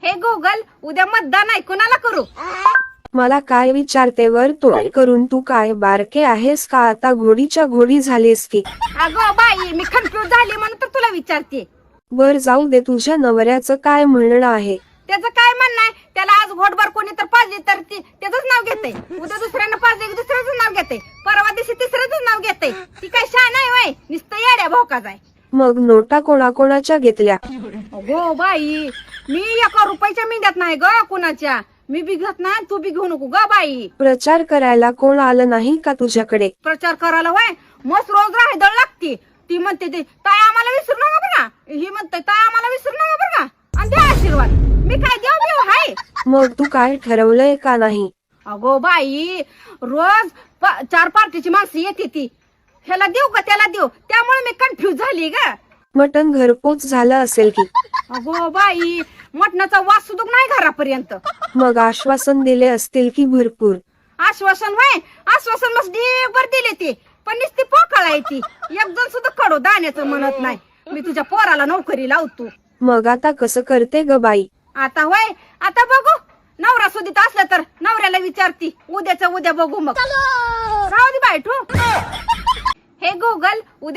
हे गुगल, उद्या मतदान आहे, कुणाला करू? मला काय विचारते वर तो करून? तू काय बारके आहेस का? आता घोडीच्या घोडी झालीस की. अगं बाई, मी कन्फ्युज झाली म्हणून तर तुला विचारते. बर जाऊ दे, तुझ्या नवऱ्याचं काय म्हणणं आहे? त्याचं काय म्हणणं आहे? त्याला आज घोटभर कोणी तर पाजली तर त्याचंच नाव घेते, उद्या दुसऱ्यानं पाजले की दुसऱ्याच नाव घेते, परवा दिवशी तिसऱ्याच नाव घेते. ती काय शान आहे वय? नुसतं येड्या भोकाच आहे. मग नोटा कोणाकोणाच्या घेतल्या? अगो बाई, मी 1 रुपयाच्या मिळत नाही ग कुणाच्या. मी बी घेत नाही, तू बी घेऊ नको ग बाई. प्रचार करायला कोण आलं नाही का तुझ्याकडे? प्रचार करायला वय मस्त रोज राहदळ लागते. ती म्हणते ते ताई आम्हाला विसरू नका बरं का, ही म्हणते ताई आम्हाला विसरू नका बरं का, आणि द्या आशीर्वाद. मी काय देऊ हाय? मग तू काय ठरवलंय का नाही? अगो बाई, रोज 4 पार्टीची माणसं येते, ती ह्याला देऊ का त्याला देऊ, त्यामुळे मी कन्फ्युज झाली ग. मटण घरपोच झालं असेल की? अगो बाई, मटणाचा वास सुद्धा नाही घरापर्यंत. मग आश्वासन दिले असतील की भरपूर? आश्वासन वय आश्वासन मस्त ढेबर दिले ते, पण नुसती पोकळ आहे ती. एक जण सुद्धा कडो दाण्याचं म्हणत नाही. मी तुझ्या पोराला नोकरी लावतो. मग आता कसं करते ग बाई? आता वय आता बघू, नवरा सुधीत असला तर नवऱ्याला विचारती, उद्याच उद्या बघू. मग राहू दे बाई ठू. हे गुगल, उद्या